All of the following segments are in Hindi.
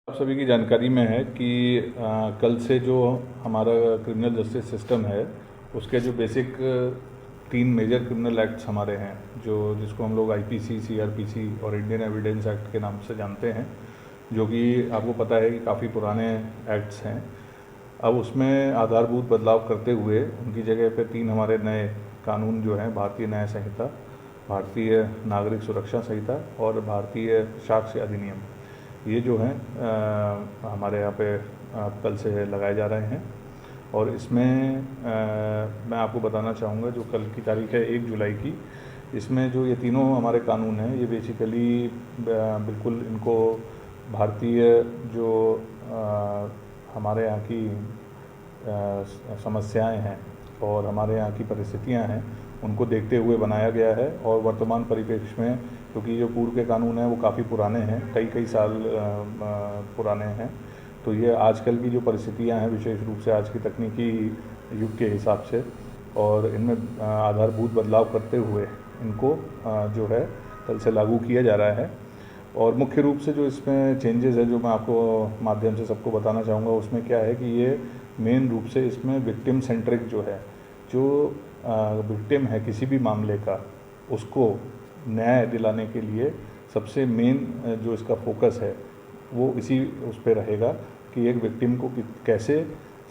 आप सभी की जानकारी में है कि कल से जो हमारा क्रिमिनल जस्टिस सिस्टम है उसके जो बेसिक 3 मेजर क्रिमिनल एक्ट्स हमारे हैं जो जिसको हम लोग आईपीसी, सीआरपीसी और इंडियन एविडेंस एक्ट के नाम से जानते हैं, जो कि आपको पता है कि काफ़ी पुराने एक्ट्स हैं। अब उसमें आधारभूत बदलाव करते हुए उनकी जगह पे 3 हमारे नए कानून जो हैं, भारतीय न्याय संहिता, भारतीय नागरिक सुरक्षा संहिता और भारतीय साक्ष्य अधिनियम, ये जो हैं हमारे यहाँ पे कल से लगाए जा रहे हैं। और इसमें मैं आपको बताना चाहूँगा, जो कल की तारीख है 1 जुलाई की, इसमें जो ये तीनों हमारे कानून हैं ये बेसिकली बिल्कुल इनको भारतीय जो हमारे यहाँ की समस्याएं हैं और हमारे यहाँ की परिस्थितियां हैं उनको देखते हुए बनाया गया है। और वर्तमान परिप्रेक्ष्य में, क्योंकि जो पूर्व के कानून हैं वो काफ़ी पुराने हैं, कई साल पुराने हैं, तो ये आजकल की जो परिस्थितियां हैं, विशेष रूप से आज की तकनीकी युग के हिसाब से, और इनमें आधारभूत बदलाव करते हुए इनको जो है कल से लागू किया जा रहा है। और मुख्य रूप से जो इसमें चेंजेस है जो मैं आपको माध्यम से सबको बताना चाहूँगा, उसमें क्या है कि ये मेन रूप से इसमें विक्टिम सेंट्रिक जो है, जो विक्टिम है किसी भी मामले का, उसको न्याय दिलाने के लिए सबसे मेन जो इसका फोकस है वो इसी उस पर रहेगा कि एक विक्टिम को कैसे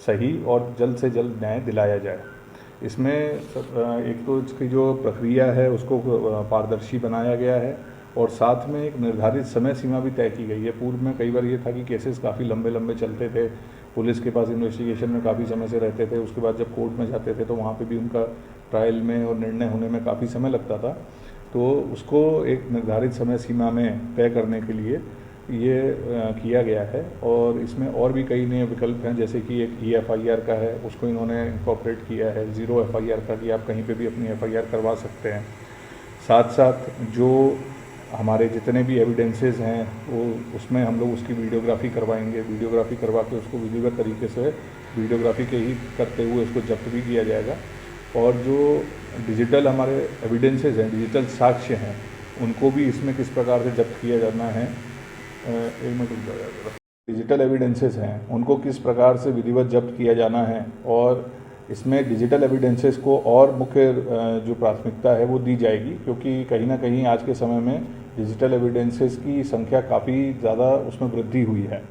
सही और जल्द से जल्द न्याय दिलाया जाए। इसमें एक तो इसकी जो प्रक्रिया है उसको पारदर्शी बनाया गया है और साथ में एक निर्धारित समय सीमा भी तय की गई है। पूर्व में कई बार ये था कि केसेस काफ़ी लंबे लंबे चलते थे, पुलिस के पास इन्वेस्टिगेशन में काफ़ी समय से रहते थे, उसके बाद जब कोर्ट में जाते थे तो वहाँ पे भी उनका ट्रायल में और निर्णय होने में काफ़ी समय लगता था। तो उसको एक निर्धारित समय सीमा में तय करने के लिए ये किया गया है। और इसमें और भी कई नए विकल्प हैं, जैसे कि एक EFIR का है, उसको इन्होंने इंकॉर्पोरेट किया है, ज़ीरो FIR का, कि आप कहीं पे भी अपनी FIR करवा सकते हैं। साथ साथ जो हमारे जितने भी एविडेंसेस हैं वो उसमें हम लोग उसकी वीडियोग्राफी करवाएंगे, वीडियोग्राफी करवा के उसको विधिवत तरीके से वीडियोग्राफी के ही करते हुए उसको जब्त भी किया जाएगा। और जो डिजिटल हमारे एविडेंसेस हैं, डिजिटल साक्ष्य हैं, उनको भी इसमें किस प्रकार से जब्त किया जाना है, एक मिनट रुक जाएगा, डिजिटल एविडेंसेस हैं उनको किस प्रकार से विधिवत जब्त किया जाना है। और इसमें डिजिटल एविडेंसेस को और मुख्य जो प्राथमिकता है वो दी जाएगी, क्योंकि कहीं ना कहीं आज के समय में डिजिटल एविडेंसेस की संख्या काफ़ी ज़्यादा उसमें वृद्धि हुई है।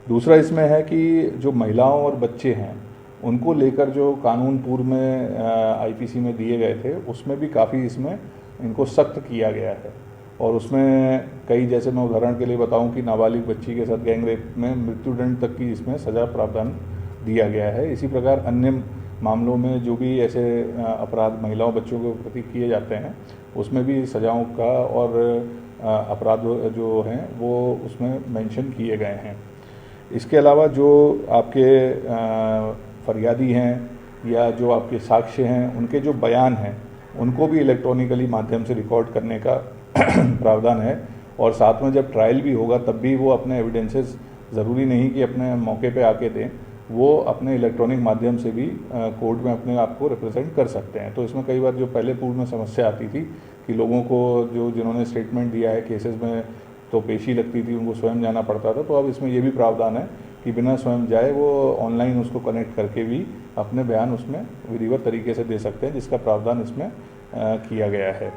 दूसरा इसमें है कि जो महिलाओं और बच्चे हैं उनको लेकर जो कानून पूर्व में आईपीसी में दिए गए थे, उसमें भी काफ़ी इसमें इनको सख्त किया गया है। और उसमें कई, जैसे मैं उदाहरण के लिए बताऊं कि नाबालिग बच्ची के साथ गैंग रेप में मृत्युदंड तक की इसमें सज़ा प्रावधान दिया गया है। इसी प्रकार अन्य मामलों में जो भी ऐसे अपराध महिलाओं बच्चों के प्रति किए जाते हैं उसमें भी सज़ाओं का और अपराध जो हैं वो उसमें मेंशन किए गए हैं। इसके अलावा जो आपके फरियादी हैं या जो आपके साक्ष्य हैं, उनके जो बयान हैं उनको भी इलेक्ट्रॉनिकली माध्यम से रिकॉर्ड करने का प्रावधान है। और साथ में जब ट्रायल भी होगा तब भी वो अपने एविडेंसेस ज़रूरी नहीं कि अपने मौके पे आके दें, वो अपने इलेक्ट्रॉनिक माध्यम से भी कोर्ट में अपने आप को रिप्रेजेंट कर सकते हैं। तो इसमें कई बार जो पहले पूर्व में समस्या आती थी कि लोगों को जिन्होंने स्टेटमेंट दिया है केसेस में तो पेशी लगती थी, उनको स्वयं जाना पड़ता था, तो अब इसमें ये भी प्रावधान है कि बिना स्वयं जाए वो ऑनलाइन उसको कनेक्ट करके भी अपने बयान उसमें विधिवत तरीके से दे सकते हैं, जिसका प्रावधान इसमें किया गया है।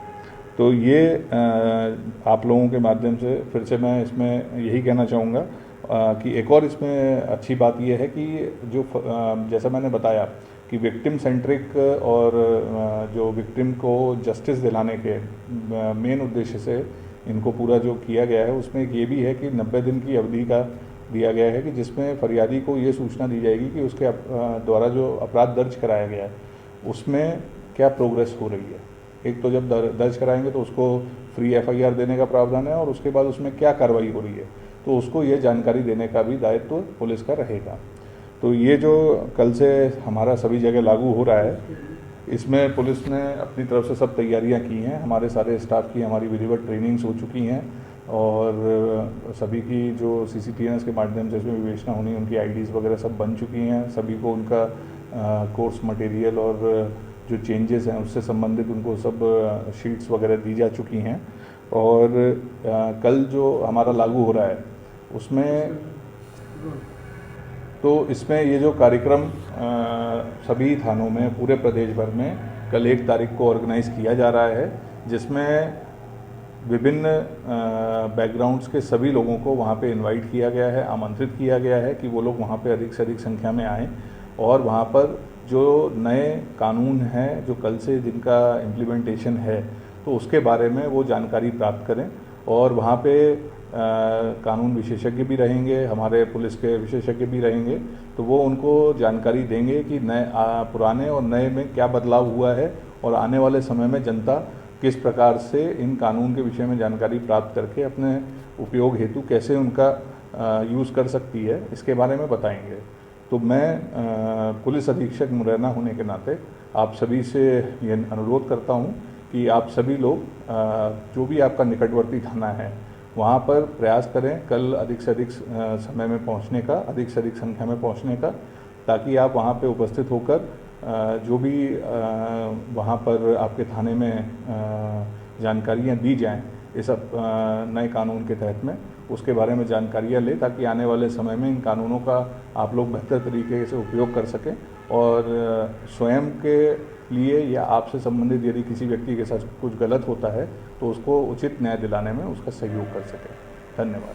तो ये आप लोगों के माध्यम से फिर से मैं इसमें यही कहना चाहूँगा कि एक और इसमें अच्छी बात यह है कि जो जैसा मैंने बताया कि विक्टिम सेंट्रिक और जो विक्टिम को जस्टिस दिलाने के मेन उद्देश्य से इनको पूरा जो किया गया है, उसमें एक ये भी है कि 90 दिन की अवधि का दिया गया है कि जिसमें फरियादी को ये सूचना दी जाएगी कि उसके द्वारा जो अपराध दर्ज कराया गया है उसमें क्या प्रोग्रेस हो रही है। एक तो जब दर्ज कराएंगे तो उसको फ्री FIR देने का प्रावधान है और उसके बाद उसमें क्या कार्रवाई हो रही है तो उसको ये जानकारी देने का भी दायित्व पुलिस का रहेगा। तो ये जो कल से हमारा सभी जगह लागू हो रहा है, इसमें पुलिस ने अपनी तरफ से सब तैयारियां की हैं। हमारे सारे स्टाफ की हमारी विधिवत ट्रेनिंग्स हो चुकी हैं और सभी की जो CCTVs के माध्यम से इसमें विवेचना होनी, उनकी IDs वगैरह सब बन चुकी हैं। सभी को उनका कोर्स मटेरियल और जो चेंजेस हैं उससे संबंधित उनको सब शीट्स वगैरह दी जा चुकी हैं। और कल जो हमारा लागू हो रहा है उसमें तो इसमें ये जो कार्यक्रम सभी थानों में पूरे प्रदेश भर में कल 1 तारीख को ऑर्गेनाइज किया जा रहा है, जिसमें विभिन्न बैकग्राउंड्स के सभी लोगों को वहाँ पे इनवाइट किया गया है, आमंत्रित किया गया है कि वो लोग वहाँ पे अधिक से अधिक संख्या में आएँ और वहाँ पर जो नए कानून हैं जो कल से जिनका इम्प्लीमेंटेशन है तो उसके बारे में वो जानकारी प्राप्त करें। और वहाँ पे कानून विशेषज्ञ भी रहेंगे, हमारे पुलिस के विशेषज्ञ भी रहेंगे, तो वो उनको जानकारी देंगे कि पुराने और नए में क्या बदलाव हुआ है और आने वाले समय में जनता किस प्रकार से इन कानून के विषय में जानकारी प्राप्त करके अपने उपयोग हेतु कैसे उनका यूज़ कर सकती है, इसके बारे में बताएंगे। तो मैं पुलिस अधीक्षक मुरैना होने के नाते आप सभी से ये अनुरोध करता हूँ कि आप सभी लोग जो भी आपका निकटवर्ती थाना है वहाँ पर प्रयास करें कल अधिक से अधिक समय में पहुँचने का, अधिक से अधिक संख्या में पहुँचने का, ताकि आप वहाँ पे उपस्थित होकर जो भी वहाँ पर आपके थाने में जानकारियाँ दी जाएं इस नए कानून के तहत में, उसके बारे में जानकारियाँ लें ताकि आने वाले समय में इन कानूनों का आप लोग बेहतर तरीके से उपयोग कर सकें और स्वयं के लिए या आपसे संबंधित यदि किसी व्यक्ति के साथ कुछ गलत होता है तो उसको उचित न्याय दिलाने में उसका सहयोग कर सकें। धन्यवाद।